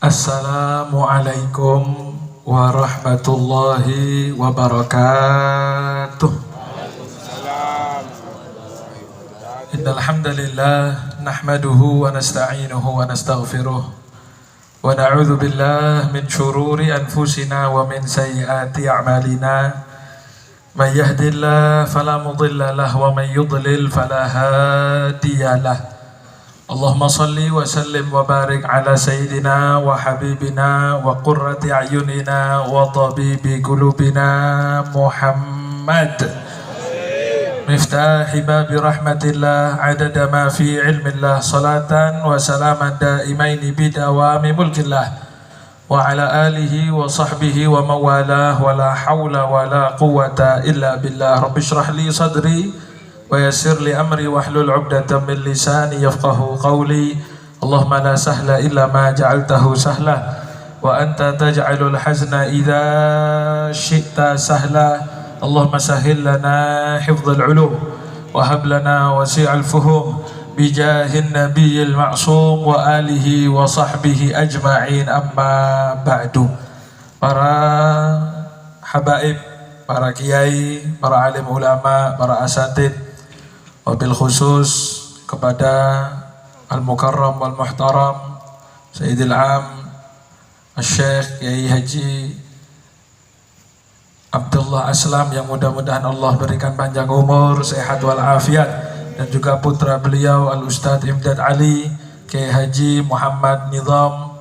Assalamualaikum warahmatullahi wabarakatuh. Innal hamdalillah nahmaduhu wa nasta'inuhu wa nastaghfiruh wa na'udzu billahi min shururi anfusina wa min sayyiati a'malina. May yahdihillahu fala mudilla lahu wa may yudlil fala hadiyalah. Allahumma salli wa sallim wa barik ala sayyidina wa habibina wa qurrati a'yunina wa tabibi qulubina Muhammad miftahi babi rahmatillah adada ma fi ilmillah salatan wa salaman daimaini bidawami mulkillah wa ala alihi wa sahbihi wa mawalah wa la hawla wa la quwwata illa billah. Rabbi shrah li sadri wa yassir li amri wahlul 'uqdatam min lisani yafqahu qawli. Allahumma la sahla illa ma ja'altahu sahla wa anta taj'alul hazna idza syi'ta sahla. Allahumma sahhil lana hifdzal 'ulum wa hab lana wasi'al fuhum bi jahin nabiyil ma'sum wa alihi wa sahbihi ajma'in, amma ba'du. Para habaib, para kiai, para alim ulama, para asatid, wabil khusus kepada Al-Mukarram wal-Muhtaram Sayyidil Am Al-Syekh Kiai Haji Abdullah Aslam, yang mudah-mudahan Allah berikan panjang umur, sehat walafiat, dan juga putra beliau Al-Ustadz Imdad Ali Kiai Haji Muhammad Nizam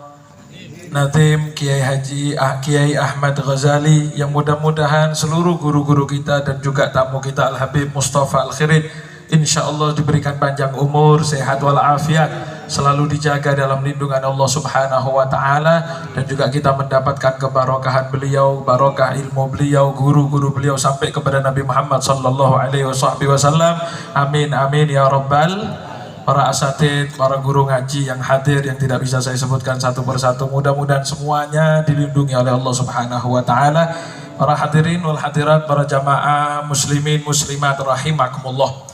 Nazim Kiai Haji Kiai Ahmad Ghazali, yang mudah-mudahan seluruh guru-guru kita dan juga tamu kita Al-Habib Mustafa Al-Khirid insyaallah diberikan panjang umur, sehat walafiat, selalu dijaga dalam lindungan Allah Subhanahu wa taala, dan juga kita mendapatkan kebarokahan beliau, barokah ilmu beliau, guru-guru beliau sampai kepada Nabi Muhammad sallallahu alaihi wasallam. Amin amin ya rabbal. Para asatid, para guru ngaji yang hadir yang tidak bisa saya sebutkan satu persatu, mudah-mudahan semuanya dilindungi oleh Allah Subhanahu wa taala. Para hadirin wal hadirat, para jamaah muslimin muslimat rahimakumullah.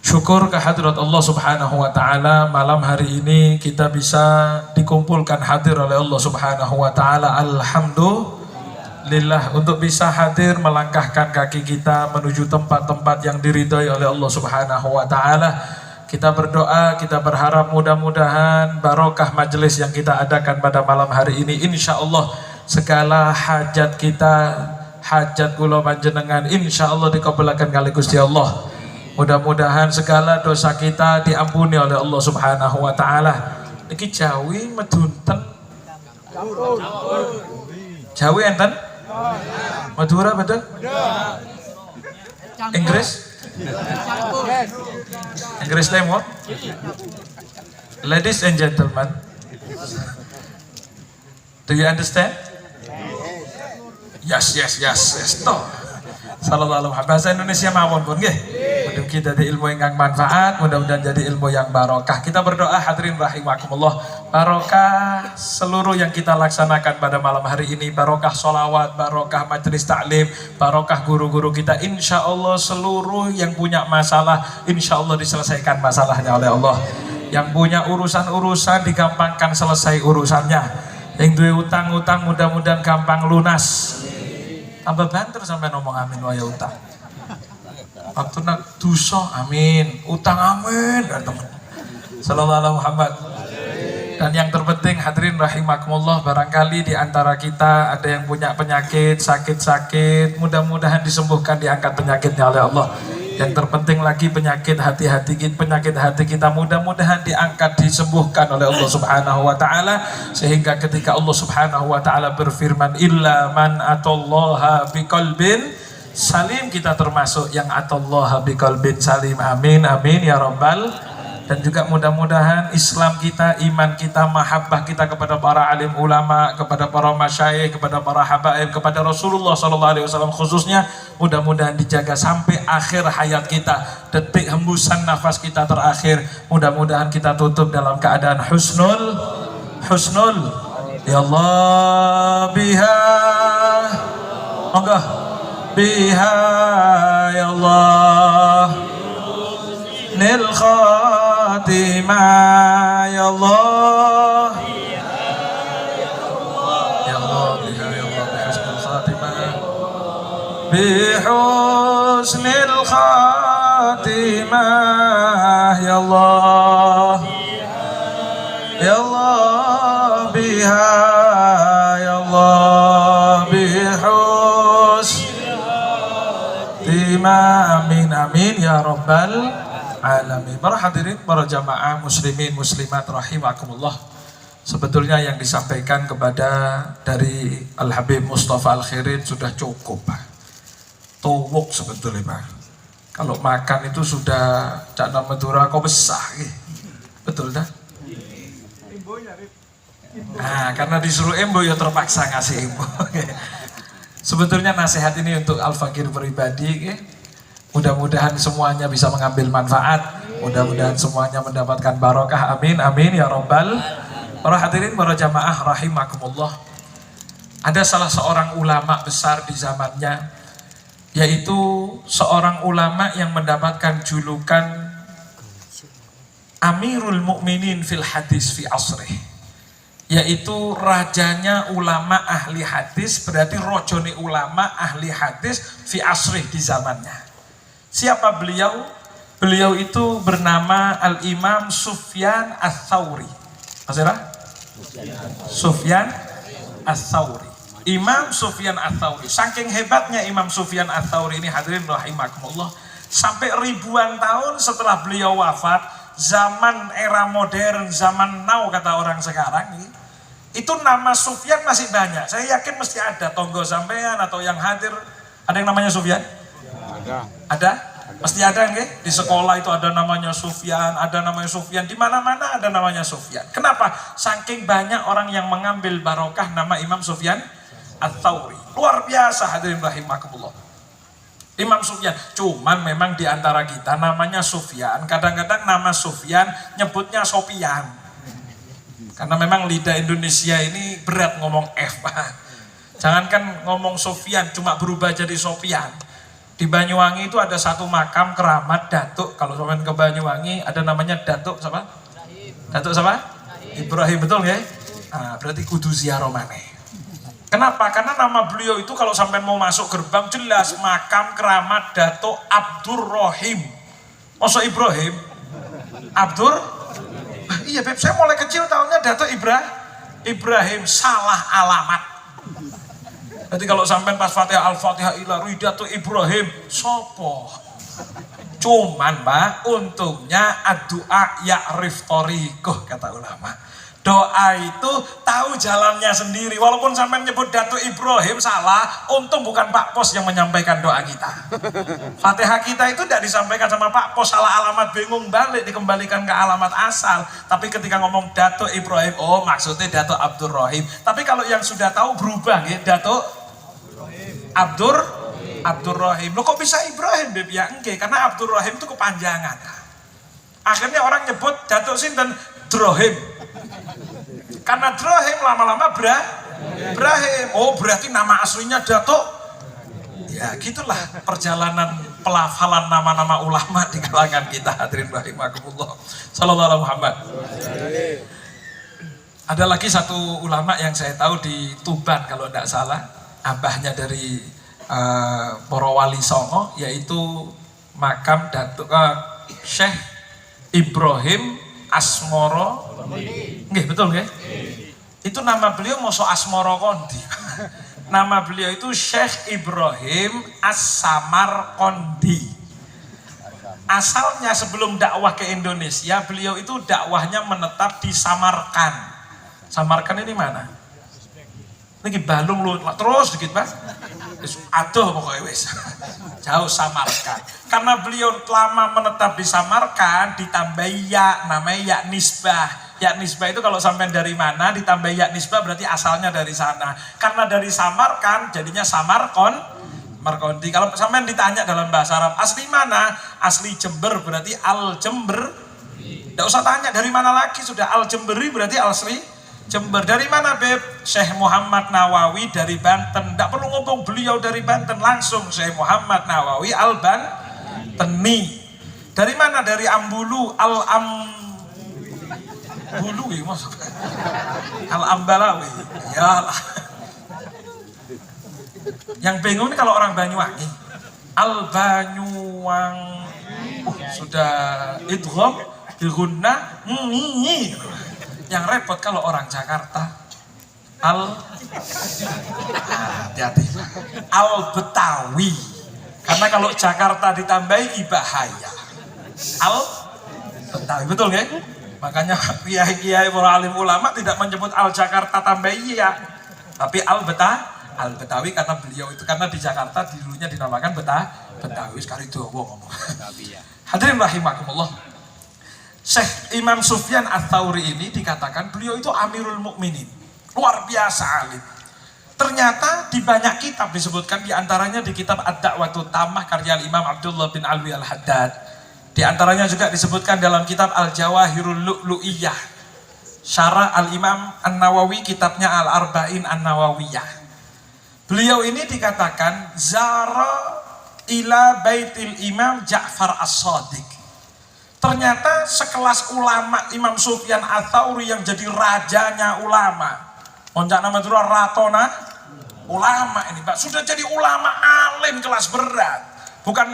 Syukur kehadirat Allah Subhanahu wa taala, malam hari ini kita bisa dikumpulkan hadir oleh Allah Subhanahu wa taala. Alhamdulillah, untuk bisa hadir melangkahkan kaki kita menuju tempat-tempat yang diridhai oleh Allah Subhanahu wa taala. Kita berdoa, kita berharap mudah-mudahan barokah majelis yang kita adakan pada malam hari ini, insyaallah segala hajat kita, hajat kula panjenengan insyaallah dikabulkan kali Gusti Allah. Mudah-mudahan segala dosa kita diampuni oleh Allah Subhanahu wa taala. Niki Jawi medunten. Jawi enten? Madura betul? Inggris? Inggris lemot? Ladies and gentlemen, do you understand? Yes. Toh. Sallallahu alaihi bahasa Indonesia mawon pun nggih. Mudah-mudahan jadi ilmu yang manfaat, mudah-mudahan jadi ilmu yang barokah. Kita berdoa hadirin rahimakumullah, barokah seluruh yang kita laksanakan pada malam hari ini, barokah sholawat, barokah majelis taklim, barokah guru-guru kita. Insya Allah seluruh yang punya masalah, insya Allah diselesaikan masalahnya oleh Allah. Yang punya urusan-urusan digampangkan selesai urusannya. Yang duwe utang-utang mudah-mudahan gampang lunas. Tambah banter sampai ngomong amin waya utang. Waktu nak dosa amin, utang amin, dan teman. Sallallahu alaihi Muhammad. Dan yang terpenting hadirin rahimakumullah, barangkali di antara kita ada yang punya penyakit, sakit-sakit, mudah-mudahan disembuhkan, diangkat penyakitnya oleh Allah. Yang terpenting lagi penyakit hati kita mudah-mudahan diangkat, disembuhkan oleh Allah Subhanahu wa taala, sehingga ketika Allah Subhanahu wa taala berfirman illa man atallaha biqalbin salim, kita termasuk yang atallaha biqalbin salim. Amin amin ya rabbal. Dan juga mudah-mudahan Islam kita, iman kita, mahabbah kita kepada para alim ulama, kepada para masyayikh, kepada para habaib, kepada Rasulullah SAW khususnya, mudah-mudahan dijaga sampai akhir hayat kita, detik hembusan nafas kita terakhir. Mudah-mudahan kita tutup dalam keadaan husnul ya Allah biha monggo biha ya Allah nil khatimah ya Allah husnil khatimah ya Allah ya Allah biha ya Allah bihusnil khatimah amin amin ya rabbal alamin. Para hadirin, para jamaah muslimin muslimat rahimakumullah. Sebetulnya yang disampaikan kepada dari Al-Habib Mustafa Al-Khirin sudah cukup, Pak. Tuwuk sebetulnya, Pak. Kalau makan itu sudah cak Madura kok besar, betul dah? Nah, karena disuruh embo ya terpaksa ngasih embo. Sebetulnya nasihat ini untuk Al-Fakir pribadi, mudah-mudahan semuanya bisa mengambil manfaat, mudah-mudahan semuanya mendapatkan barokah, amin amin ya robbal. Para hadirin, para jamaah rahimakumullah. Ada salah seorang ulama besar di zamannya, yaitu seorang ulama yang mendapatkan julukan Amirul Mukminin fil Hadis fi asrih, yaitu rajanya ulama ahli hadis, berarti rojone ulama ahli hadis fi asrih di zamannya. Siapa beliau? Beliau itu bernama Al-Imam Sufyan Ats-Tsauri. Masira? Sufyan Ats-Tsauri. Imam Sufyan Ats-Tsauri. Saking hebatnya Imam Sufyan Ats-Tsauri ini, hadirin rahimakumullah, sampai ribuan tahun setelah beliau wafat, zaman era modern, zaman now kata orang sekarang, itu nama Sufyan masih banyak. Saya yakin mesti ada tonggo sampean atau yang hadir, ada yang namanya Sufyan? Ada? Pasti ada nggih? Di sekolah itu ada namanya Sufyan, ada namanya Sufyan, di mana-mana ada namanya Sufyan. Kenapa? Saking banyak orang yang mengambil barokah nama Imam Sufyan Ats-Tsauri. Luar biasa, hadirin rahimakumullah. Imam Sufyan, cuman memang di antara kita namanya Sufyan, kadang-kadang nama Sufyan nyebutnya Sopian. Karena memang lidah Indonesia ini berat ngomong F, Pak. Jangankan ngomong Sufyan, cuma berubah jadi Sopian. Di Banyuwangi itu ada satu makam keramat Datuk. Kalau sampean ke Banyuwangi ada namanya Datuk siapa? Datuk siapa? Ibrahim, betul ya? Nah, berarti kudu ziarah maneh. Kenapa? Karena nama beliau itu kalau sampean mau masuk gerbang jelas makam keramat Datuk Abdurrahim. Masa Ibrahim? Abdur? Iya, Beb, saya mulai kecil tahunya Datuk Ibrahim, salah alamat. Jadi kalau sampai pas Fatihah Al-Fatihah ila Ridatu Ibrahim, sopo. Cuman, Pak, untungnya ad-du'a ya'rif thariqah, kata ulama. Doa itu tahu jalannya sendiri. Walaupun sampai nyebut Datuk Ibrahim salah, untung bukan Pak Pos yang menyampaikan doa kita. Fatihah kita itu tidak disampaikan sama Pak Pos, salah alamat bingung balik, dikembalikan ke alamat asal. Tapi ketika ngomong Datuk Ibrahim, oh maksudnya Datuk Abdurrahim. Tapi kalau yang sudah tahu berubah ya, Datuk Abdurrahim. Loh kok bisa Ibrahim, Beb? Ya enggak, karena Abdurrahim itu kepanjangan. Akhirnya orang nyebut Datuk sinten Drohim. Karena Drohim lama-lama Brahim. Oh berarti nama aslinya Datuk. Ya gitulah perjalanan pelafalan nama-nama ulama di kalangan kita, hadirin rahimakumullah. Sallallahu alaihi Muhammad. Ada lagi satu ulama yang saya tahu di Tuban kalau tidak salah, abahnya dari para wali songo, yaitu makam Datuk Syekh Ibrahim Asmoro. Nggih, betul nggih? Itu nama beliau Moso Asmoro Kondi. Nama beliau itu Syekh Ibrahim As-Samarqandi. Asalnya sebelum dakwah ke Indonesia, beliau itu dakwahnya menetap di Samarkand. Samarkand ini mana? Ini Balung lu terus dikit, Pak. Aduh pokoknya wis. Jauh Samarkand. Karena beliau lama menetap di Samarkand, ditambah ya, namanya ya nisbah. Ya nisbah itu kalau sampai dari mana ditambah ya nisbah berarti asalnya dari sana. Karena dari Samarkand jadinya Samarkondi. Kalau sampai ditanya dalam bahasa Arab asli mana? Asli Jember berarti Al Jember. Tidak usah tanya dari mana lagi, sudah Al Jemberi berarti asli Jember. Dari mana, Beb? Syekh Muhammad Nawawi dari Banten. Tidak perlu ngomong beliau dari Banten, langsung Syekh Muhammad Nawawi Al-Banteni. Dari mana? Dari Ambulu Bulu ya mas, Al-Ambalawi. Ya lah. Yang bingung ini kalau orang Banyuwangi. Al-Banyuwang. Sudah idgham bi gunnah. Yang repot kalau orang Jakarta. Hati-hati. Al-Betawi. Karena kalau Jakarta ditambahi bahaya. Al-Betawi, betul nggak? Makanya kiai-kiai para alim ulama tidak menyebut Al-Jakarta tambahi ya. Tapi Al-Betawi karena beliau itu karena di Jakarta dulunya dinamakan Betawi. Sekali itu ngomong. Hadirin rahimakumullah. Syekh Imam Sufyan Ats-Tsauri ini dikatakan beliau itu Amirul Mukminin. Luar biasa alim. Ternyata di banyak kitab disebutkan, di antaranya di kitab Ad-Da'watut Tammah karya Imam Abdullah bin Alwi Al-Haddad. Di antaranya juga disebutkan dalam kitab Al-Jawahirul Lu'lu'iyah. Syarah Al-Imam An-Nawawi, kitabnya Al-Arba'in An-Nawawiyah. Beliau ini dikatakan zara ila baitil Imam Ja'far As-Shadiq. Ternyata sekelas ulama Imam Sufyan Ats-Tsauri yang jadi rajanya ulama. Onjak nama itu ratona ulama ini Pak, sudah jadi ulama alim kelas berat. Bukan,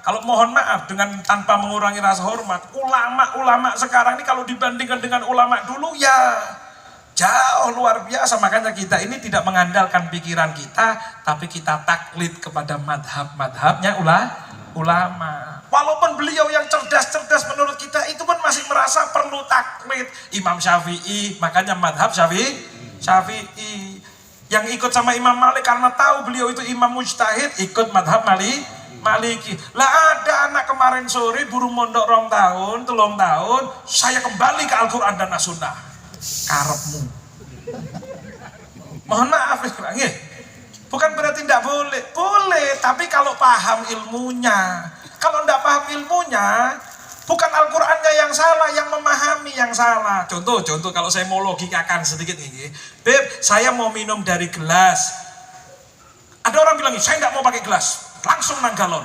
kalau mohon maaf dengan tanpa mengurangi rasa hormat, ulama-ulama sekarang ini kalau dibandingkan dengan ulama dulu ya jauh luar biasa. Makanya kita ini tidak mengandalkan pikiran kita, tapi kita taklid kepada madhab-madhabnya ulama. Walaupun beliau yang cerdas-cerdas menurut kita itu pun masih merasa perlu taklid. Imam Syafi'i, makanya madhab Syafi'i yang ikut sama Imam Malik karena tahu beliau itu imam mujtahid, ikut madhab Maliki. Lah ada anak kemarin sore burung mondok 2 tahun, 3 tahun, saya kembali ke Al-Quran dan As-Sunnah. Karepmu. Mohon maaf ya, bukan berarti tidak boleh, boleh, tapi kalau paham ilmunya. Kalau tidak paham ilmunya, bukan Al-Qur'annya yang salah, yang memahami yang salah. Contoh kalau saya mau logikakan sedikit ini, Beb, saya mau minum dari gelas. Ada orang bilang, saya tidak mau pakai gelas, langsung nang galon.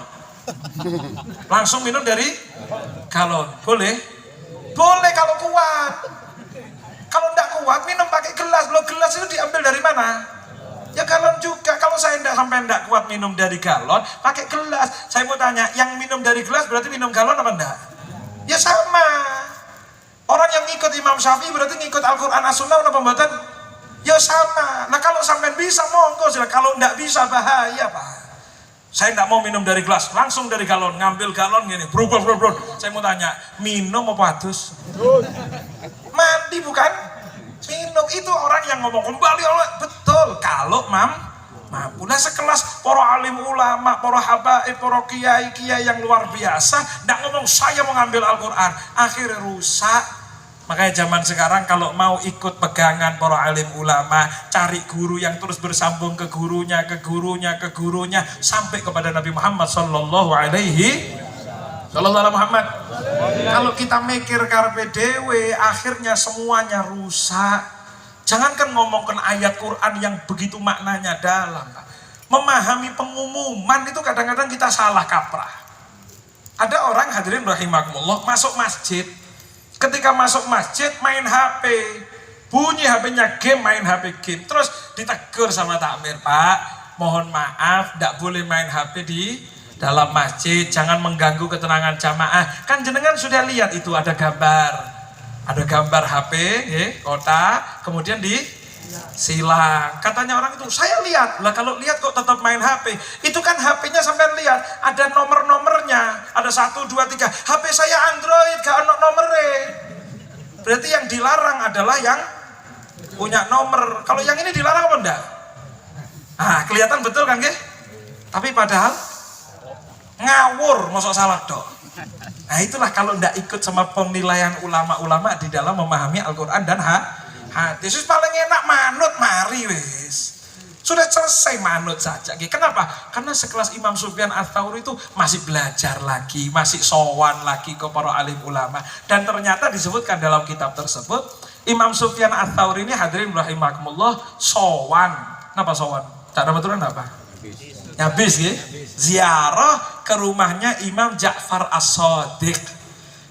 Langsung minum dari galon. Boleh? Boleh kalau kuat. Kalau tidak kuat, minum pakai gelas. Loh, gelas itu diambil dari mana? Ya galon juga. Kalau saya tidak kuat minum dari galon, pakai gelas. Saya mau tanya, yang minum dari gelas berarti minum galon apa enggak? Ya sama. Orang yang ngikut Imam Syafi'i berarti ngikut Al-Quran As-Sunnah apa pembuatan? Ya sama. Nah kalau sampai bisa monggo, kalau enggak bisa bahaya Pak. Saya enggak mau minum dari gelas, langsung dari galon, ngambil galon gini, bro. Saya mau tanya, minum apa adus? Mandi bukan? Minum. Itu orang yang ngomong kembali Allah. Betul, kalau mampu. Nah sekelas para alim ulama, para habaib, para kiai yang luar biasa, tidak ngomong saya mau ngambil Al-Quran, akhirnya rusak. Makanya zaman sekarang kalau mau ikut pegangan para alim ulama, cari guru yang terus bersambung ke gurunya, sampai kepada Nabi Muhammad Sallallahu Alaihi Muhammad. Kalau kita mikir karpe dewe, akhirnya semuanya rusak. Jangankan ngomongkan ayat Quran yang begitu maknanya dalam. Memahami pengumuman itu kadang-kadang kita salah kaprah. Ada orang hadirin rahimakumullah masuk masjid. Ketika masuk masjid main HP. Bunyi HP-nya game, main HP game. Terus ditegur sama takmir, Pak, mohon maaf, tidak boleh main HP di dalam masjid, jangan mengganggu ketenangan jamaah. Kan jenengan sudah lihat itu ada gambar HP, kotak, kemudian silang. Katanya orang itu, saya lihat. Lah kalau lihat kok tetap main HP? Itu kan HP-nya sampai lihat, ada nomor-nomornya, ada 1, 2, 3. HP saya Android, gak ada nomornya. Berarti yang dilarang adalah yang punya nomor. Kalau yang ini dilarang apa enggak? Nah, kelihatan betul kan, Tapi padahal ngawur, mosok salah dok. Nah itulah kalau ndak ikut sama penilaian ulama-ulama di dalam memahami Al-Quran dan hadis. Paling enak manut, mari wis. Sudah selesai manut saja. Kenapa? Karena sekelas Imam Sufyan Ats-Tsauri itu masih belajar lagi, masih sowan lagi ke para alim ulama. Dan ternyata disebutkan dalam kitab tersebut, Imam Sufyan Ats-Tsauri ini hadirin rahimakumullah sowan. Kenapa sowan? Cara betulan apa? Habis ziarah ke rumahnya Imam Ja'far As-Shadiq.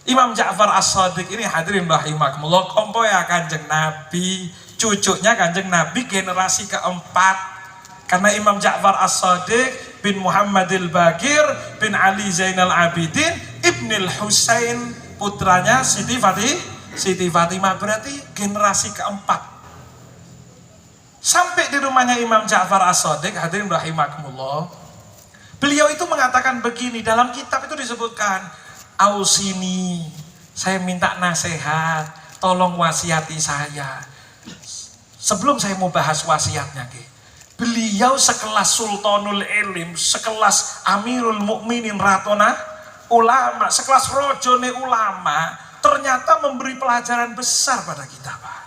Imam Ja'far As-Shadiq ini hadirin rahimakumullah kompoya Kanjeng Nabi, cucunya Kanjeng Nabi generasi keempat. Karena Imam Ja'far As-Shadiq bin Muhammadil Baqir bin Ali Zainal Abidin Ibnil Husain, putranya Siti Fatimah, berarti generasi keempat. Sampai di rumahnya Imam Ja'far As-Shadiq, hadirin rahimakumullah, beliau itu mengatakan begini, dalam kitab itu disebutkan, ausini, saya minta nasihat, tolong wasiati saya. Sebelum saya mau bahas wasiatnya, beliau sekelas Sultanul Ilim, sekelas Amirul Mukminin Ratona ulama, sekelas Rojone ulama, ternyata memberi pelajaran besar pada kita, Pak.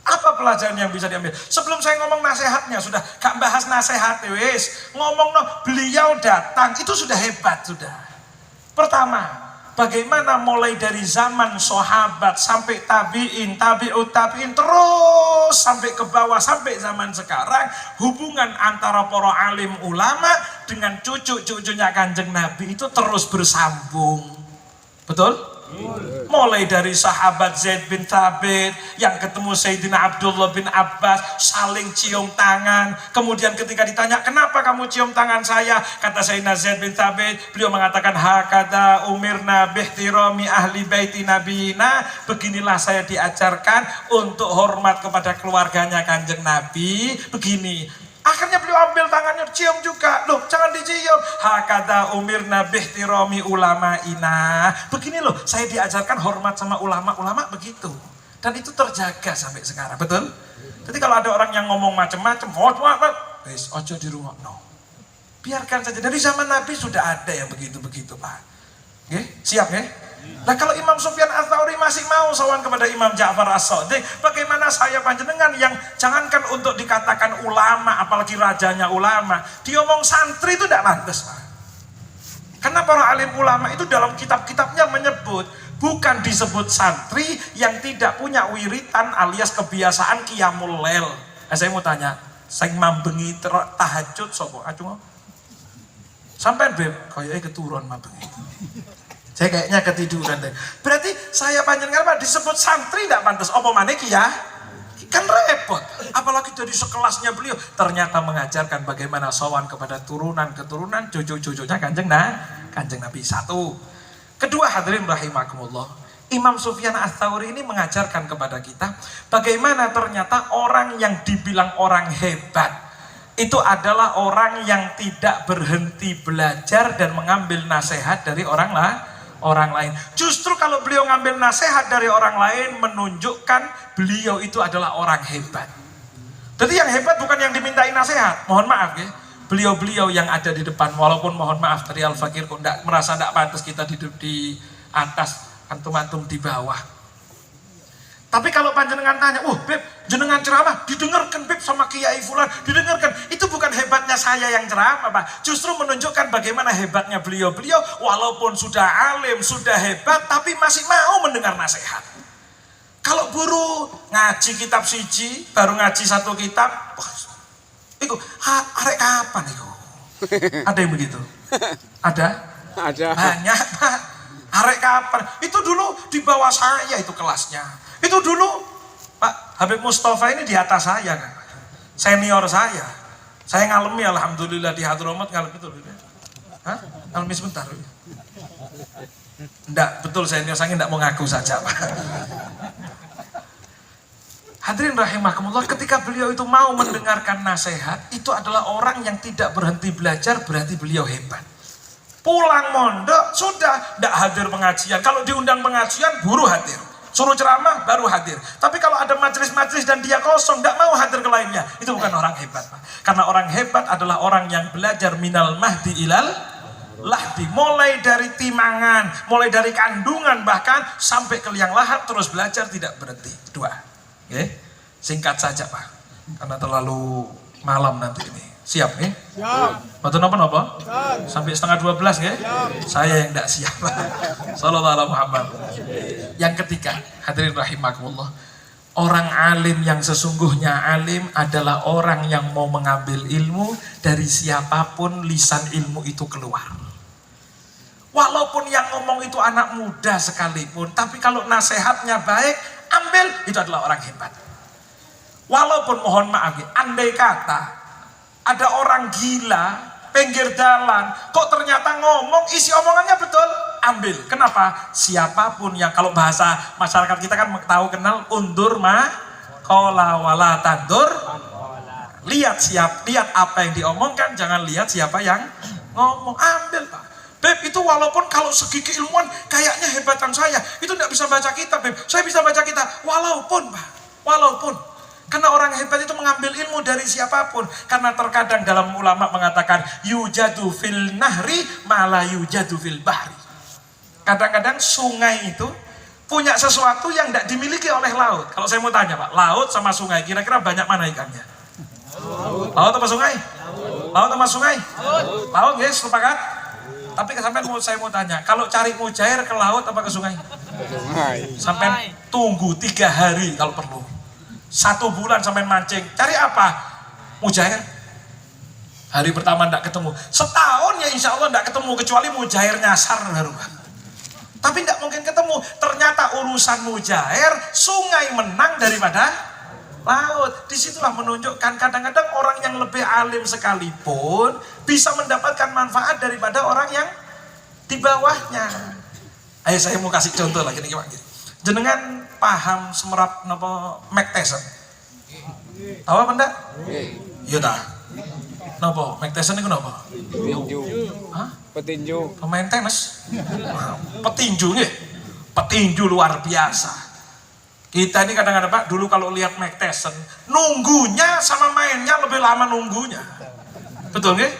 Apa pelajaran yang bisa diambil? Sebelum saya ngomong nasihatnya, sudah gak bahas nasihat, wis ngomong beliau datang, itu sudah hebat sudah. Pertama, bagaimana mulai dari zaman sahabat sampai tabi'in, tabi'ut tabi'in, terus sampai ke bawah, sampai zaman sekarang, hubungan antara para alim ulama dengan cucu-cucunya Kanjeng Nabi itu terus bersambung. Betul? Mulai dari sahabat Zaid bin Thabit yang ketemu Sayyidina Abdullah bin Abbas, saling cium tangan. Kemudian ketika ditanya, kenapa kamu cium tangan saya? Kata Sayyidina Zaid bin Thabit, beliau mengatakan, hakada umirna bihtirami ahli baiti nabiyina, beginilah saya diajarkan untuk hormat kepada keluarganya Kanjeng Nabi. Begini, akhirnya beliau ambil tangannya, cium juga. Loh, jangan dicium. Hakada umirna bihtirami ulamaina. Begini loh, saya diajarkan hormat sama ulama-ulama begitu. Dan itu terjaga sampai sekarang, betul? Jadi kalau ada orang yang ngomong macam-macam, wis ojo dirungokno. Biarkan saja. Dari zaman Nabi sudah ada yang begitu-begitu, Pak. Siap ya? Nah kalau Imam Sufyan Ats-Tsauri masih mau sowan kepada Imam Ja'far As-Shadiq, bagaimana saya panjenengan yang jangankan untuk dikatakan ulama, apalagi rajanya ulama, diomong santri itu tidak pantas, Pak. Karena para alim ulama itu dalam kitab-kitabnya menyebut, bukan disebut santri yang tidak punya wiritan alias kebiasaan qiyamul lail. Nah, saya mau tanya, sing mambengi tahajud sapa? Acung. Sampai beb, kayaknya keturun mambengi. Saya kayaknya ketiduran deh. Berarti saya panjenengan Pak disebut santri tidak pantas. Apa maneh ya? Kan repot. Apalagi dari sekelasnya beliau ternyata mengajarkan bagaimana sowan kepada turunan-keturunan cucu-cucunya Kanjeng Nabi. Satu. Kedua, hadirin rahimakumullah, Imam Sufyan Ats-Tsauri ini mengajarkan kepada kita bagaimana ternyata orang yang dibilang orang hebat itu adalah orang yang tidak berhenti belajar dan mengambil nasihat dari orang lain. Justru kalau beliau ngambil nasihat dari orang lain menunjukkan beliau itu adalah orang hebat. Jadi yang hebat bukan yang dimintai nasihat. Mohon maaf ya, beliau-beliau yang ada di depan, walaupun mohon maaf tadi Al-Fakir kok merasa tidak pantas kita di atas, antum-antum di bawah. Tapi kalau panjenengan tanya, Beb, jenengan ceramah, didengarkan Beb sama Kiai Fulan, didengarkan. Itu bukan hebatnya saya yang ceramah, Pak. Justru menunjukkan bagaimana hebatnya beliau-beliau, walaupun sudah alim, sudah hebat, tapi masih mau mendengar nasihat. Kalau guru ngaji kitab siji, baru ngaji satu kitab, itu arek kapan itu? Ada yang begitu? Ada? Ada. Banyak, Pak. Arek kapan? Itu dulu di bawah saya itu kelasnya. Itu dulu Pak Habib Mustafa ini di atas saya kan, senior saya. Saya ngalami alhamdulillah di Hadramaut ngalami betul. Hah? Ngalami sebentar. Enggak, betul senior saya enggak mau ngaku saja, Pak. Hadirin rahimakumullah, ketika beliau itu mau mendengarkan nasihat, itu adalah orang yang tidak berhenti belajar, berarti beliau hebat. Pulang mondok sudah enggak hadir pengajian. Kalau diundang pengajian buru hadir. Suruh ceramah baru hadir. Tapi kalau ada majelis-majelis dan dia kosong, tidak mau hadir ke lainnya, itu bukan orang hebat, Pak. Karena orang hebat adalah orang yang belajar minal mahdi ilal lahdi, mulai dari timangan, mulai dari kandungan bahkan sampai ke liang lahat, terus belajar tidak berhenti. Dua. Singkat saja, Pak, karena terlalu malam nanti ini. Siap ya? Siap. Betul apa? Sampai 11:30 ya? Saya yang tidak siap. Sallallahu alaihi Muhammad. Yang ketiga, hadirin rahimakumullah, orang alim yang sesungguhnya alim adalah orang yang mau mengambil ilmu dari siapapun lisan ilmu itu keluar. Walaupun yang ngomong itu anak muda sekalipun, tapi kalau nasihatnya baik, ambil, itu adalah orang hebat. Walaupun mohon maaf, andai kata ada orang gila pinggir jalan, kok ternyata ngomong isi omongannya betul, ambil. Kenapa? Siapapun yang, kalau bahasa masyarakat kita kan tahu kenal undur ma qala wala tandur. Lihat apa yang diomongkan, jangan lihat siapa yang ngomong. Ambil Pak. Beb, itu walaupun kalau segi keilmuan kayaknya hebatan saya, itu tidak bisa baca kitab Beb. Saya bisa baca kitab, walaupun Pak, walaupun. Karena orang hebat itu mengambil ilmu dari siapapun. Karena terkadang dalam ulama mengatakan yujadu fil nahri mala yujadu fil bahri. Kadang-kadang sungai itu punya sesuatu yang tidak dimiliki oleh laut. Kalau saya mau tanya Pak, laut sama sungai kira-kira banyak mana ikannya? Laut apa sungai? Laut apa sungai? Laut ya, sepakat? Tapi saya mau tanya, kalau cari mujair ke laut apa ke sungai? Sampai tunggu 3 hari kalau perlu. 1 bulan sampai mancing, cari apa? Mujair. Hari pertama tidak ketemu, setahun ya insya Allah tidak ketemu, kecuali mujair nyasar baru. Tapi tidak mungkin ketemu. Ternyata urusan mujair, sungai menang daripada laut. Disitulah menunjukkan kadang-kadang orang yang lebih alim sekalipun bisa mendapatkan manfaat daripada orang yang di bawahnya. Ayo saya mau kasih contoh lagi nih Pak. Jenengan paham semerap napa Mike Tyson? Tahu apa ndak? Iya dah. Napa Mike Tyson itu napa? Petinju. Hah? Petinju. Pemain tenis. Petinju nggih. Petinju luar biasa. Kita ini kadang-kadang Pak, dulu kalau lihat Mike Tyson, nunggunya sama mainnya lebih lama nunggunya. Betul nggih?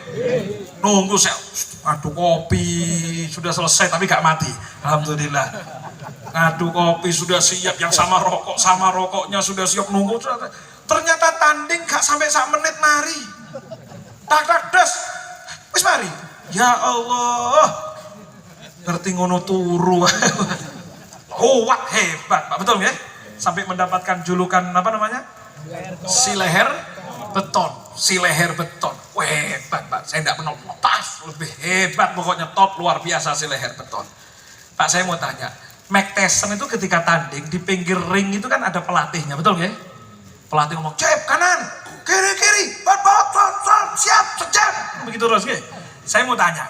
Nunggu saya aduk kopi sudah selesai tapi gak mati. Alhamdulillah. Ngadu kopi sudah siap, yang sama rokoknya sudah siap, nunggu. Ternyata tanding gak sampai 1 menit mari. Tak das. Wis mari. Ya Allah. Ngerti ngono turu. Kuat hebat, Pak. Betul nggih? Sampai mendapatkan julukan apa namanya? Si leher beton. Si leher beton. Wah, hebat Pak. Saya tidak pernah pas. Lebih hebat pokoknya, top, luar biasa si leher beton. Pak, saya mau tanya. Mike Tyson itu ketika tanding di pinggir ring itu kan ada pelatihnya, betul nggak? Pelatih ngomong, cep kanan, kiri, siap, sejam, begitu terus nggak? Saya mau tanya,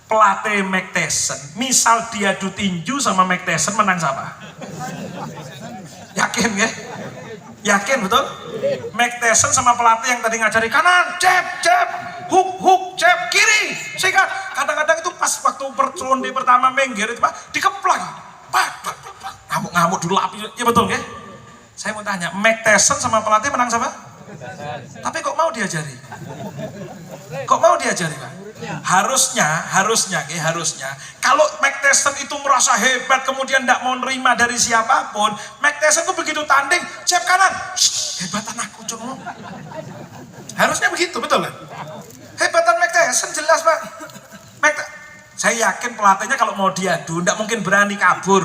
pelatih Mike Tyson, misal dia adu tinju sama Mike Tyson, menang siapa? Yakin nggak? Yakin betul? Mike Tyson sama pelatih yang tadi ngajari kanan, cep, hook, cep, kiri, sikat. Kadang-kadang itu pas waktu ronde pertama minggir itu Pak, dikeplak. Pak, ngamuk dulu api. Ya betul nggih? Saya mau tanya, Mike Tyson sama pelatih menang siapa? Tapi kok mau diajari? Kok mau diajari Pak? Harusnya kalau Mike Tyson itu merasa hebat kemudian tidak mau nerima dari siapapun, Mike Tyson itu begitu tanding, cep kanan, hebatan aku cuma. Harusnya begitu, betul kan? Hebatan Mike Tyson jelas Pak. Saya yakin pelatihnya kalau mau diadu tidak mungkin berani kabur.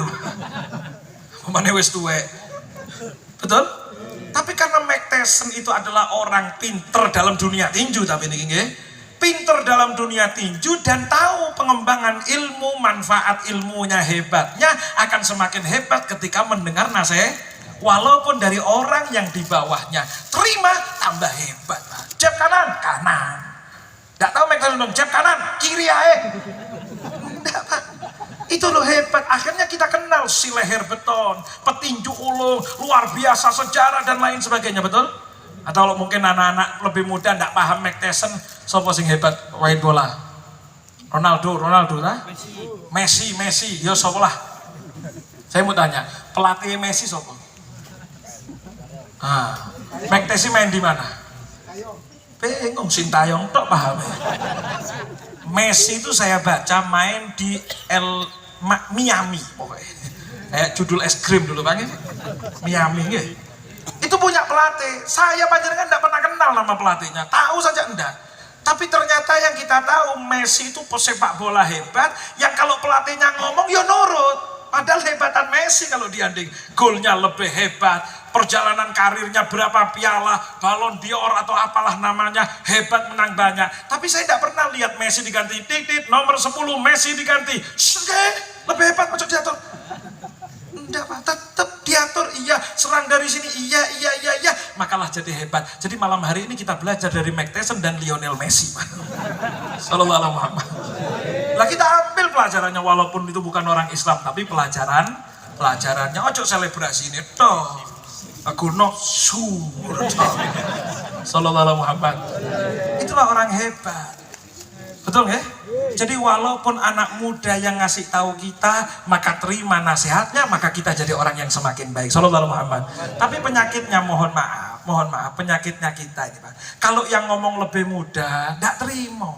Pemane wis tuwek. Betul? Tapi karena Mike Tyson itu adalah orang pinter dalam dunia tinju, tapi ini nggih. Pinter dalam dunia tinju dan tahu pengembangan ilmu, manfaat ilmunya, hebatnya akan semakin hebat ketika mendengar nasihat walaupun dari orang yang di bawahnya. Terima, tambah hebat. Jab kanan. Tidak tahu Mike Tyson dong, jab kanan, kiri ae. Enggak Pak. Itu loh hebat. Akhirnya kita kenal si leher beton, petinju ulung, luar biasa, sejarah dan lain sebagainya, betul? Atau kalau mungkin anak-anak lebih muda tidak paham Mike Tyson, siapa sing hebat main bola? Ronaldo lah? Messi, ya siapa lah? Saya mau tanya, pelatih Messi siapa? Mike Tyson main di mana? Bingung, Sintayong tok paham. Messi itu saya baca main di Miami pokoknya. Kayak judul es krim dulu Bang. Miami nggih. Itu punya pelatih. Saya panjenengan enggak pernah kenal nama pelatihnya. Tahu saja enggak. Tapi ternyata yang kita tahu Messi itu pesepak bola hebat yang kalau pelatihnya ngomong ya nurut. Padahal hebatan Messi kalau dianding, golnya lebih hebat, perjalanan karirnya berapa piala, Ballon d'Or atau apalah namanya, hebat, menang banyak. Tapi saya tidak pernah lihat Messi diganti, titit, nomor 10 Messi diganti, lebih hebat macam diatur. Enggak Pak, tetap diatur, iya, serang dari sini, iya. makalah jadi hebat. Jadi malam hari ini kita belajar dari Mike Tyson dan Lionel Messi. Sallallahu alaihi Muhammad. Lah kita ambil pelajarannya walaupun itu bukan orang Islam, tapi pelajarannya ojo selebrasi ini toh. Aku no sur. Sallallahu alaihi Muhammad. Itulah orang hebat. Betul nggak? Jadi walaupun anak muda yang ngasih tahu kita, maka terima nasihatnya, maka kita jadi orang yang semakin baik. Sallallahu alaihi Muhammad. Tapi penyakitnya mohon maaf, penyakitnya kita ini Pak. Kalau yang ngomong lebih muda, tidak terima.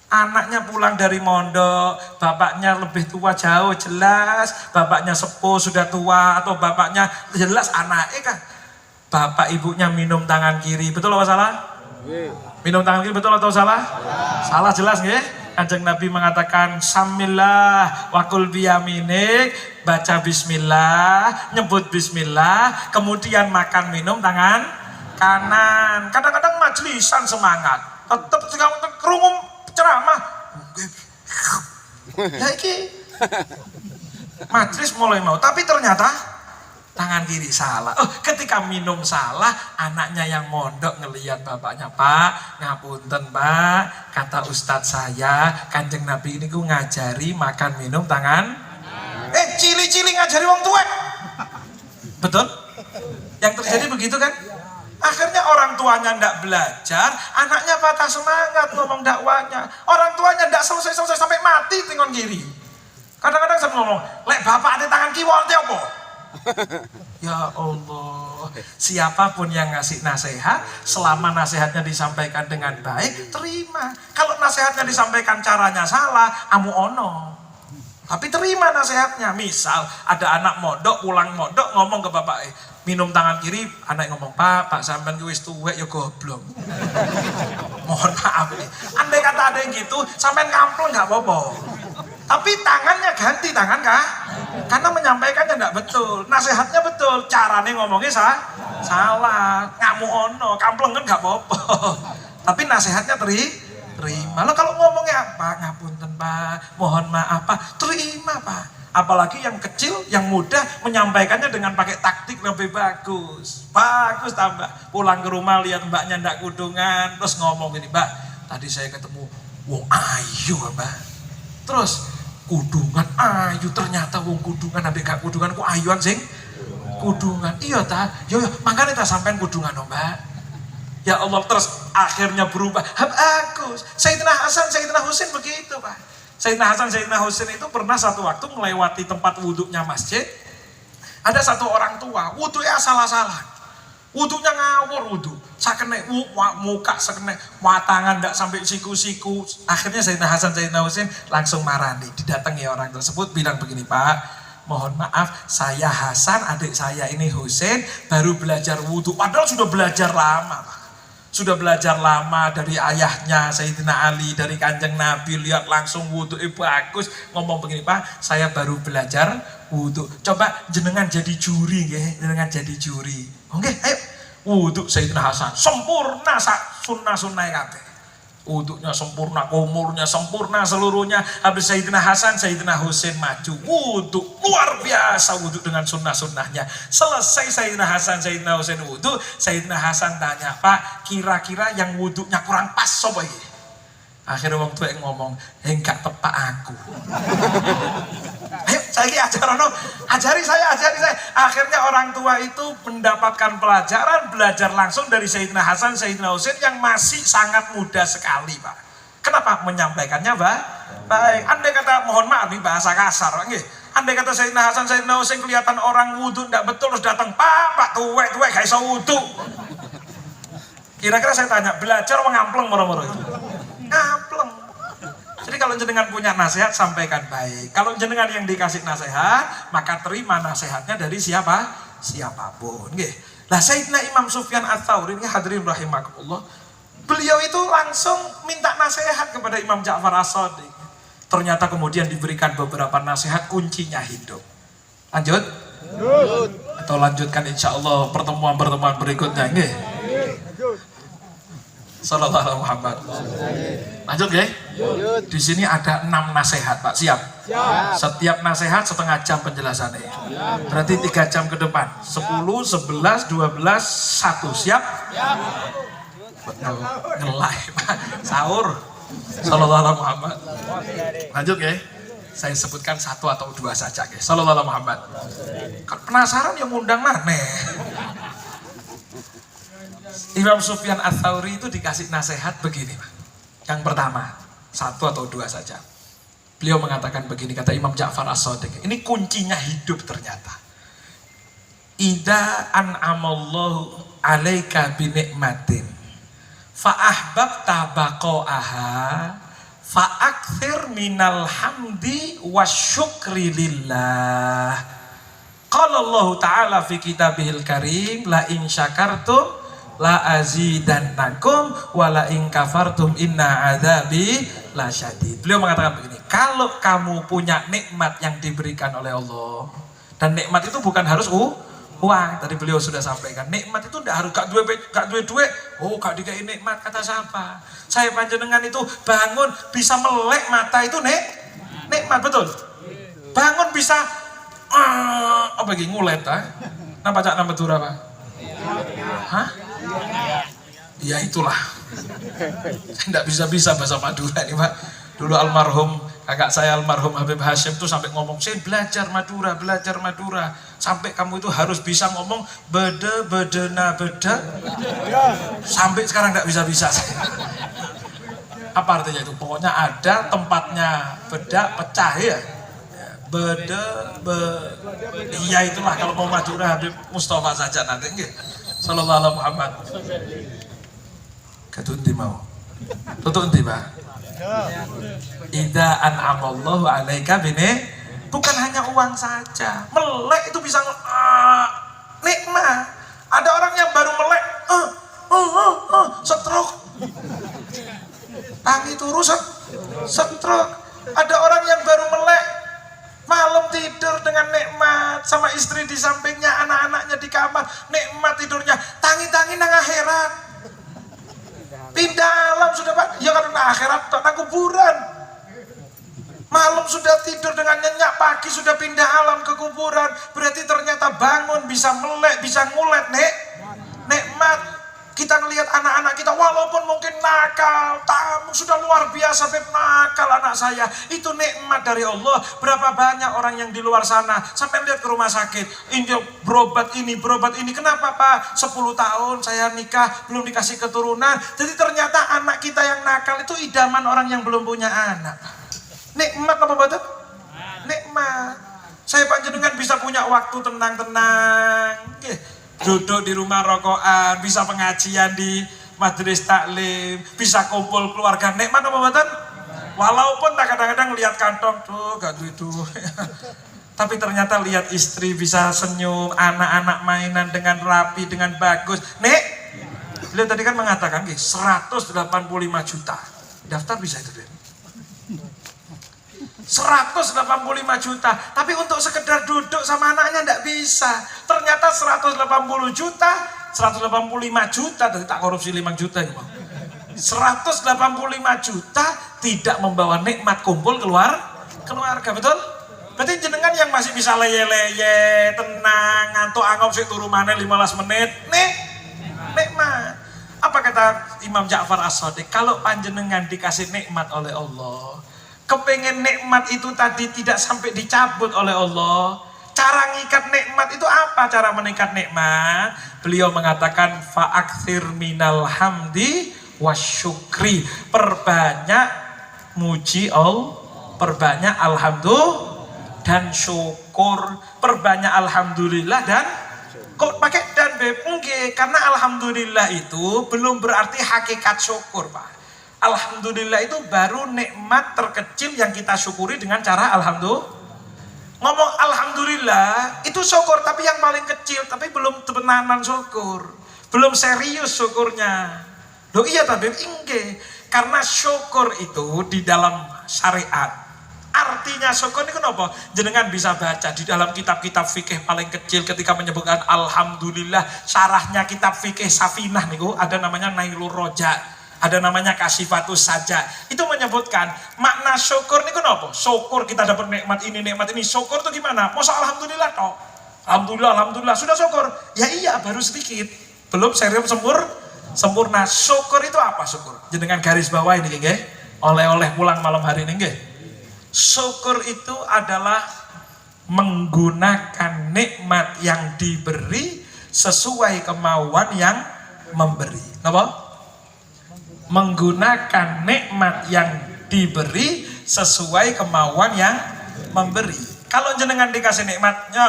Anaknya pulang dari mondok, bapaknya lebih tua jauh jelas, bapaknya sepuh sudah tua atau bapaknya jelas anaknya kan. Bapak ibunya minum tangan kiri, betul apa salah? Minum tangan kiri betul atau salah? Salah jelas nggih? Kanjeng Nabi mengatakan samillah wakul biyaminik, baca bismillah, nyebut bismillah, kemudian makan minum tangan kanan. Kadang-kadang majlisan semangat, tetap kerungu ceramah. Ya iki majlis mulai mau, tapi ternyata tangan kiri salah. Oh, ketika minum salah, anaknya yang mondok ngelihat bapaknya, Pak, ngapunten Pak, kata Ustadz saya, Kanjeng Nabi ini ku ngajari makan minum tangan. Cili-cili ngajari wong tua. Betul? Yang terjadi begitu kan? Akhirnya orang tuanya ndak belajar, anaknya patah semangat ngomong dakwanya. Orang tuanya ndak selesai sampai mati tingon kiri. Kadang-kadang saya ngomong, lek bapak ada tangan kiwon te opo? Ya Allah, siapapun yang ngasih nasihat, selama nasihatnya disampaikan dengan baik, terima. Kalau nasihatnya disampaikan caranya salah, amu ono. Tapi terima nasihatnya. Misal ada anak mondok, pulang mondok ngomong ke bapak, minum tangan kiri, anak ngomong, Pak sampean ki wis tuwek ya goblok. Mohon maaf nih. Andai kata ada yang gitu, sampean kampleng nggak apa-apa. Tapi tangannya ganti tangan kah? Karena menyampaikannya enggak betul, nasihatnya betul, caranya ngomongnya salah, ngamu ono, kampleng kan enggak apa-apa. Tapi nasihatnya terima. Lalu kalau ngomongnya apa? Ngapunten Pak, mohon maaf Pak, terima Pak. Apalagi yang kecil, yang muda menyampaikannya dengan pakai taktik lebih bagus. Bagus tambah. Pulang ke rumah lihat mbaknya ndak kudungan, terus ngomong gini, Mbak, tadi saya ketemu wong ayu Mbak. Terus kudungan ayu, ternyata wong kudungan ambek gak kudungan ku ayuan sing kudungan. Iya ta? Yo makane ta sampean kudungan no, Mbak. Ya Allah, terus akhirnya berubah. Bagus. Sayyidina Hasan, Sayyidina Husain begitu, Pak. Sayyidina Hasan, Sayyidina Husain itu pernah satu waktu melewati tempat wuduknya masjid. Ada satu orang tua, wuduknya salah-salah. Wuduknya ngawur wuduk. Sakene muka sakene tangan ndak sampai siku-siku. Akhirnya Sayyidina Hasan, Sayyidina Husain langsung marani. Didatangi orang tersebut bilang begini, Pak, mohon maaf, saya Hasan, adik saya ini Husain baru belajar wudhu. Padahal sudah belajar lama, Pak. Sudah belajar lama dari ayahnya Sayyidina Ali, dari Kanjeng Nabi, lihat langsung wudhu bagus. Ngomong begini, Pak, saya baru belajar wudhu. Coba jenengan jadi juri, jenengan jadi juri. Oke, ayo. Wudhu Sayyidina Hasan sempurna, sunnah-sunnah kabeh. Wudhunya sempurna, umurnya sempurna seluruhnya. Habis Sayyidina Hasan, Sayyidina Husain maju wudhu luar biasa, wudhu dengan sunnah-sunnahnya. Selesai Sayyidina Hasan, Sayyidina Husain wudhu, Sayyidina Hasan tanya, Pak, kira-kira yang wudhunya kurang pas sopo iki? Akhirnya wong tua ngomong, enggak tepak aku. Ayo saya ajari saya. Akhirnya orang tua itu mendapatkan pelajaran, belajar langsung dari Sayyidina Hasan, Sayyidina Husain yang masih sangat muda sekali, Pak. Kenapa? Menyampaikannya baik. Andai kata, mohon maaf nih bahasa kasar, nggih. Andai kata Sayyidina Hasan, Sayyidina Husain kelihatan orang wudhu ndak betul, terus datang, Pak tuwek gak iso wudhu. Kira-kira saya tanya, belajar mengampleng moro-moro itu? Ngampleng. Jadi kalau jenengan punya nasihat, sampaikan baik. Kalau jenengan yang dikasih nasihat, maka terima nasihatnya dari siapapun. Nah, Sayyidina Imam Sufyan Ats-Tsauri, ini hadirin rahimakumullah, beliau itu langsung minta nasihat kepada Imam Ja'far As-Shadiq. Ternyata kemudian diberikan beberapa nasihat, kuncinya hidup. Lanjut? Atau lanjutkan insya Allah pertemuan-pertemuan berikutnya. Sallallahu alaihi Muhammad. Lanjut, Di sini ada 6 nasihat, Pak. Siap? Setiap nasihat setengah jam penjelasannya. Berarti 3 jam ke depan. 10, 11, 12, 1. Siap? Ngelai, Pak. Sahur. Sallallahu alaihi Muhammad. Lanjut ya. Saya sebutkan 1 atau 2 saja, guys. Sallallahu alaihi Muhammad. Kalau penasaran yang ngundang maneh. Imam Sufyan Ats-Tsauri itu dikasih nasihat begini, Pak. Yang pertama, 1 atau 2 saja. Beliau mengatakan begini, kata Imam Ja'far As-Shadiq. Ini kuncinya hidup ternyata. Idza an'amallahu 'alaika bi ni'matin fa ahbabta baqa'aha fa aktsir minal hamdi wasyukri lillah. Qala Allah Ta'ala fi kitabihil karim la in syakartum la azidannakum wa la in kafartum inna adzabi lasyadid. Beliau mengatakan begini, kalau kamu punya nikmat yang diberikan oleh Allah, dan nikmat itu bukan harus uang. Tadi beliau sudah sampaikan, nikmat itu tidak harus gak duit. Oh, gak dikai nikmat, kata siapa? Saya panjenengan itu bangun bisa melek mata itu nikmat, betul? Bangun bisa apa lagi ngulet, Napa cak nama Madura, Pak? Hah? Ya itulah. Saya tidak bisa bahasa Madura ini, Pak. Dulu almarhum kakak saya almarhum Habib Hashim itu sampai ngomong, saya belajar Madura. Sampai kamu itu harus bisa ngomong bedena beda. Sampai sekarang tidak bisa. Apa artinya itu? Pokoknya ada tempatnya beda pecah ya. Iya itulah kalau mau Madura Habib Mustafa saja nanti nggih. Sallallahu alaihi Muhammad. Ketunti mau. Tutunti, Pak. Idza an'amallahu 'alaika bini, bukan hanya uang saja. Melek itu bisa nikmat. Ada orang yang baru melek stroke. Tangi turu stroke. Ada orang yang baru melek malam tidur dengan nikmat, sama istri di sampingnya, anak-anaknya di kamar, nikmat tidurnya, tangi-tangi nang akhirat. Pindah alam sudah, Pak. Ya kan nang akhirat, nang kuburan. Malam sudah tidur dengan nyenyak, pagi sudah pindah alam ke kuburan. Berarti ternyata bangun bisa melek, bisa ngulet nikmat. Kita ngelihat anak-anak kita walaupun mungkin nakal, tamu sudah luar biasa, nakal anak saya. Itu nikmat dari Allah. Berapa banyak orang yang di luar sana sampai lihat ke rumah sakit, ini berobat ini. Kenapa, Pak? 10 tahun saya nikah belum dikasih keturunan. Jadi ternyata anak kita yang nakal itu idaman orang yang belum punya anak. Nikmat apa betul? Nikmat. Saya panjenengan bisa punya waktu tenang-tenang. Duduk di rumah rokokan, bisa pengajian di majelis taklim, bisa kumpul keluarga, nikmat apa betul? Walaupun tak kadang-kadang lihat kantong tuh gak duit tuh. Tapi ternyata lihat istri bisa senyum, anak-anak mainan dengan rapi, dengan bagus. Beliau tadi kan mengatakan 185 juta. Daftar bisa itu, 185 juta, tapi untuk sekedar duduk sama anaknya enggak bisa. Ternyata 185 juta, tadi tak korupsi 5 juta ini, 185 juta tidak membawa nikmat kumpul keluarga, betul? Berarti jenengan yang masih bisa leye-leye, tenang, ngantuk angop sik turu maneh 15 menit, nikmat. Apa kata Imam Ja'far As-Shadiq? Kalau panjenengan dikasih nikmat oleh Allah, kepengen nikmat itu tadi tidak sampai dicabut oleh Allah. Cara ngikat nikmat itu apa? Cara mengikat nikmat? Beliau mengatakan fa'aktsir minal hamdi wasyukri. Perbanyak muji Allah, perbanyak alhamdulillah dan syukur. Perbanyak alhamdulillah dan kok pakai dan enggak, karena alhamdulillah itu belum berarti hakikat syukur, Pak. Alhamdulillah itu baru nikmat terkecil yang kita syukuri dengan cara alhamdulillah. Ngomong alhamdulillah itu syukur, tapi yang paling kecil, tapi belum tenanan syukur, belum serius syukurnya. Loh iya tapi enggak, karena syukur itu di dalam syariat, artinya syukur ini kenapa? Jenengan bisa baca di dalam kitab-kitab fikih paling kecil ketika menyebutkan alhamdulillah, syarahnya kitab fikih Safinah niku ada namanya Nailur Roja. Ada namanya kasifatus saja. Itu menyebutkan makna syukur niku napa? Syukur kita dapat nikmat ini. Syukur itu gimana? Masa alhamdulillah toh. Alhamdulillah sudah syukur. Ya iya baru sedikit. Belum serius sempurna. Syukur itu apa syukur? Jenengan garis bawah ini nggih. Oleh-oleh pulang malam hari ini nggih. Syukur itu adalah menggunakan nikmat yang diberi sesuai kemauan yang memberi. Napa? Menggunakan nikmat yang diberi sesuai kemauan yang memberi. Kalau jenengan dikasih nikmatnya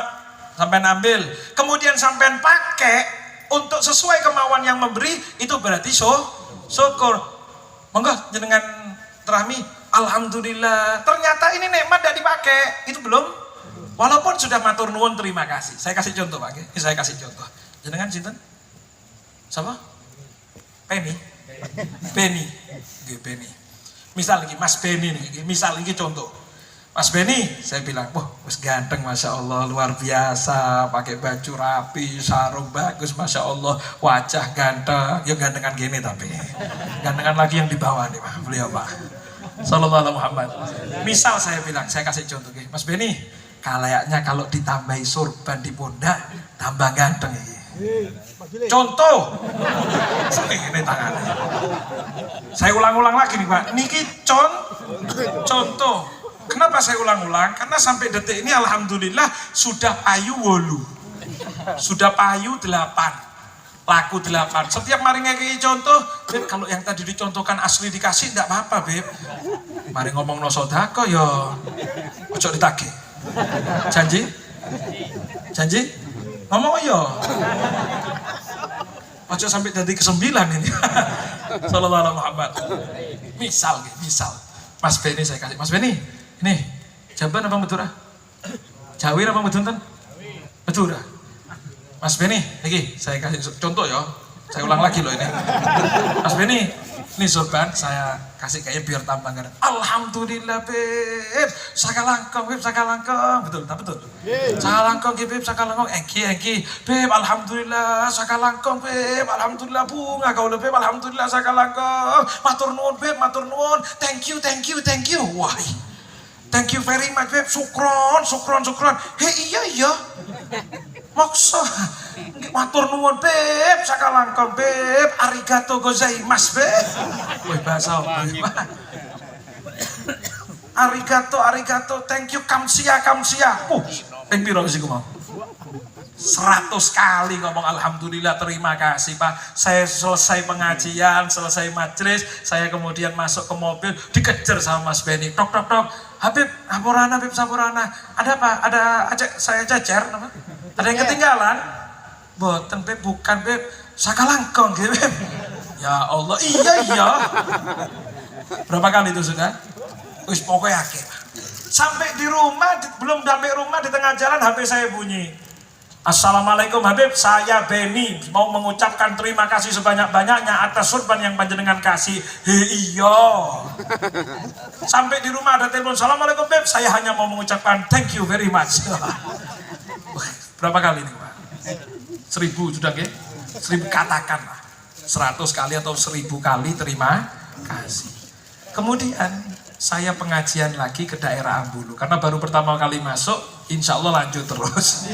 sampai ambil, kemudian sampai pakai untuk sesuai kemauan yang memberi, itu berarti syukur. Monggo jenengan terahmi, alhamdulillah. Ternyata ini nikmat tidak dipakai, itu belum. Walaupun sudah matur nuwun terima kasih. Saya kasih contoh Pak, ini saya kasih contoh. Jenengan sinten? Siapa? Penny. Beni. Misal lagi Mas Beni nih, misal lagi contoh. Mas Beni, saya bilang, wah, wis ganteng, masya Allah, luar biasa, pakai baju rapi, sarung bagus, masya Allah, wajah ganteng, ya gantengan gini tapi, gantengan lagi yang di bawah nih Pak, beliau Pak. Sallallahu alaihi Muhammad. Misal saya bilang, saya kasih contoh, Mas Beni, kayaknya kalau ditambahi sorban di pundak, tambah ganteng ya. Contoh, ini tangannya. Saya ulang-ulang lagi nih Pak. Niki contoh. Kenapa saya ulang-ulang? Karena sampai detik ini alhamdulillah sudah payu 8. Sudah payu 8. Laku 8. Setiap mari ngekei contoh, Beb, kalau yang tadi dicontohkan asli dikasih enggak apa-apa, Beb. Mari ngomong no sodako yo. Ojo ditagih. Janji? Ngomong yo. Ojo sampai jadi ke-9 ini. Sallallahu alaihi Muhammad. Misal. Mas Beni saya kasih. Mas Beni, ini Jamban apa Madura? Jawir apa Medunten? Madura. Mas Beni, niki saya kasih contoh ya. Saya ulang lagi loh ini. Mas Beni, ini sorban saya kasih kayaknya biar tambah ganteng. Alhamdulillah Beb, sakalangkong Beb, sakalangkong. Betul, tak betul? Sakalangkong Beb, sakalangkong. Engki, Beb, alhamdulillah sakalangkong Beb, alhamdulillah bunga kau Beb, alhamdulillah sakalangkong. Matur nuwun Beb, matur nuwun. Thank you. Wah. Thank you very much Beb, sukron. Iya. Maksa matur nuwun Beb, sakalangkong Beb, arigato gozaimasu Beb. Woi bahasa apa? Arigato, thank you, kamsia. Ping piro sih mau? 100 kali ngomong alhamdulillah, terima kasih Pak. Saya selesai pengajian, selesai majelis, saya kemudian masuk ke mobil, dikejar sama Mas Beni. Tok. Habib, Sampurana. Ada apa? Saya jajar apa? Ada yang ketinggalan? Boten Beb, bukan Beb. Sakalangkong Beb. Ya Allah, iya. Berapa kali itu sudah? Wis pokoknya akhir. Sampai di rumah, belum sampai rumah di tengah jalan HP saya bunyi. Assalamualaikum Habib, saya Beni mau mengucapkan terima kasih sebanyak-banyaknya atas sorban yang panjenengan kasih. Iya. Sampai di rumah ada telepon, Assalamualaikum Beb, saya hanya mau mengucapkan thank you very much. Berapa kali nih Pak? 1000 sudah ke? 1000 katakan lah. 100 kali atau 1000 kali terima kasih. Kemudian saya pengajian lagi ke daerah Ambulu karena baru pertama kali masuk, insya Allah lanjut terus.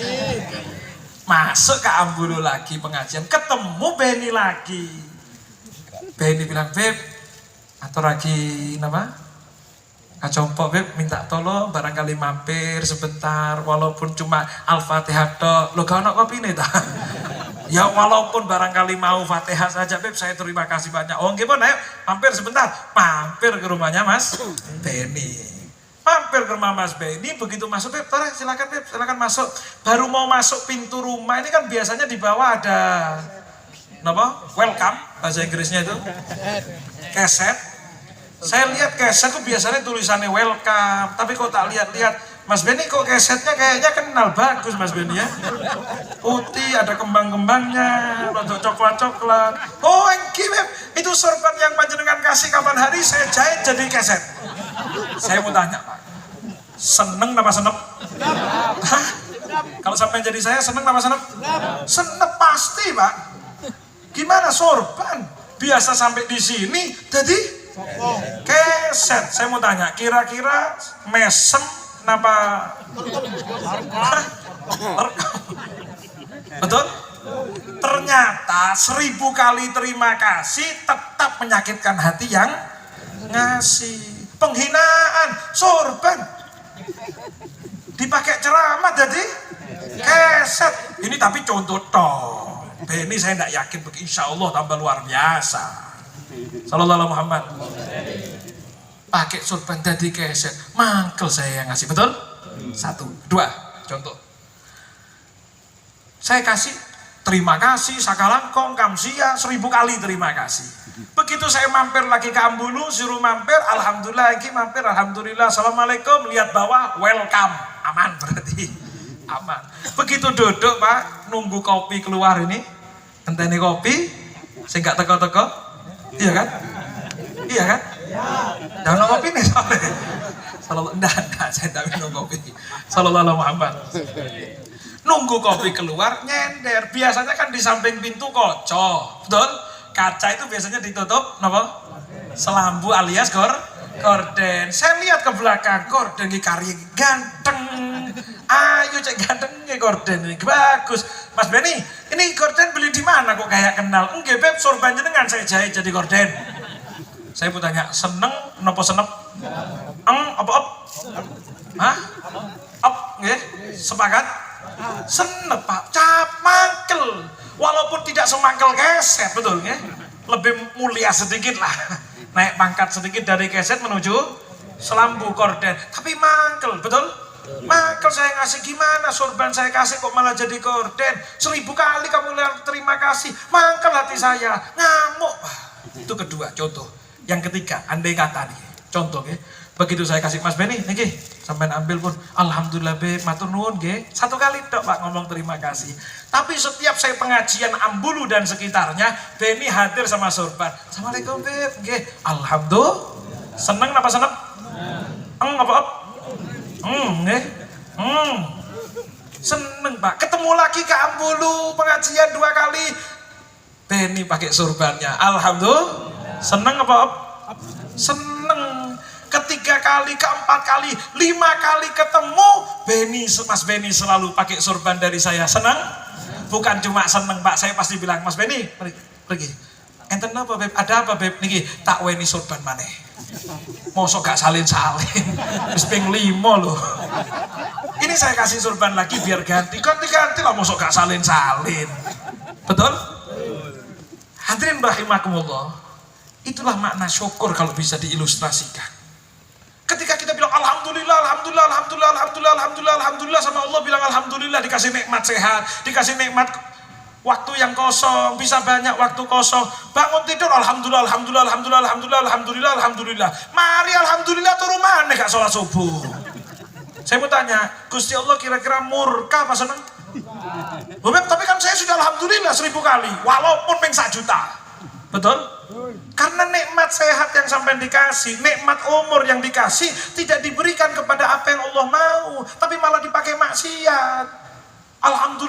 Masuk ke Ambulu lagi pengajian, ketemu Beni lagi. Beni bilang, Beb, atau lagi nama? Kacompo Beb, minta tolong barangkali mampir sebentar, walaupun cuma Al-Fatihah tok. Lo gak ono kopi nih ta? Ya walaupun barangkali mau Fatihah saja Beb, saya terima kasih banyak. Oh gimana, ayo mampir sebentar. Mampir ke rumahnya Mas Beni. Mampir ke rumah Mas Beni, begitu masuk Beb, silakan masuk. Baru mau masuk pintu rumah, ini kan biasanya di bawah ada apa? Welcome, bahasa Inggrisnya itu. Keset. Saya lihat keset itu biasanya tulisannya welcome, tapi kok tak lihat-lihat Mas Beni kok kesetnya kayaknya kenal bagus Mas Beni ya. Putih, ada kembang-kembangnya, rada coklat-coklat. Oh, Beb, itu sorban yang panjenengan kasih kapan hari saya jahit jadi keset. Saya mau tanya Pak, seneng apa senep? Hah? Kalau sampai jadi saya seneng apa senep? Senep pasti Pak. Gimana sorban? Biasa sampai di sini jadi keset. Saya mau tanya, kira-kira mesem napa? Betul? Ternyata 1000 kali terima kasih tetap menyakitkan hati yang ngasih. Penghinaan, sorban dipakai ceramah jadi keset. Ini tapi contoh toh. Ini saya tidak yakin, insya Allah tambah luar biasa. Sallallahu alaihi Muhammad. Pakai sorban jadi keset, mangkel saya yang ngasih, betul? 1, 2, contoh. Saya kasih terima kasih, sakalangkong, kamsia, 1000 kali terima kasih. Begitu saya mampir lagi ke Ambulu, suruh mampir, alhamdulillah lagi mampir, alhamdulillah, assalamualaikum, lihat bawah, welcome, aman berarti, aman. Begitu duduk Pak, nunggu kopi keluar ini, enteni kopi, saya nggak teko-teko, iya kan? Iya kan? Jangan kopi nih soalnya. Enggak, saya tidak minum kopi. Sallallahu alaihi Muhammad. Nunggu kopi keluar, nyender. Biasanya kan di samping pintu kaca, betul? Kaca itu biasanya ditutup, napa? Selambu alias gorden. Saya lihat ke belakang, gorden iki kari ganteng. Ayo cek ganteng nih gorden ini bagus. Mas Beni, ini gorden beli di mana kok kayak kenal? Enggak Beb, sorban jenengan saya jahit jadi gorden. Saya mau tanya, seneng napa senep? Apa op? Hah? Op, nggih? Sepakat? Senep Pak, cap mangkel. Walaupun tidak semangkel keset, betul ya? Lebih mulia sedikit lah. Naik pangkat sedikit dari keset menuju selambu gorden. Tapi mangkel, betul? Mangkel saya ngasih gimana? Sorban saya kasih kok malah jadi gorden. 1000 kali kamu lihat terima kasih. Mangkel hati saya, ngamuk Pak. Itu kedua, contoh. Yang ketiga, andai kata nih, contoh ya. Begitu saya kasih Mas Beni, nih sampai ambil pun, alhamdulillah Beb, matur nuwun nggih. 1 kali dok Pak ngomong terima kasih. Tapi setiap saya pengajian Ambulu dan sekitarnya, Beni hadir sama sorban. Assalamualaikum Beb, nggih. Alhamdulillah. Seneng apa seneng? Apa? Nggih. Seneng Pak. Ketemu lagi ke Ambulu pengajian 2 kali. Beni pakai sorbannya. Alhamdulillah. Seneng apa? Seneng. Ketiga kali, keempat kali, 5 kali ketemu, Mas Beni selalu pakai sorban dari saya. Senang? Bukan cuma seneng Pak, saya pasti bilang, Mas Beni, pergi. Enten apa Beb? Ada apa Beb? Niki tak weni sorban maneh. Mosok gak salin-salin. Wis ping 5 loh. Ini saya kasih sorban lagi biar ganti lah, mosok gak salin-salin. Betul? Hadirin rahimakumullah. Itulah makna syukur kalau bisa diilustrasikan. Ketika kita bilang alhamdulillah sama Allah, bilang alhamdulillah dikasih nikmat sehat, dikasih nikmat waktu yang kosong, bisa banyak waktu kosong. Bangun tidur alhamdulillah. Mari alhamdulillah turun mana gak sholat subuh. Saya mau tanya, Gusti Allah kira-kira murka apa seneng? Tapi kan saya sudah alhamdulillah 1000 kali, walaupun peng 1 juta. Betul? Karena nikmat sehat yang sampai dikasih, nikmat umur yang dikasih tidak diberikan kepada apa yang Allah mau, tapi malah dipakai maksiat. Alhamdulillah.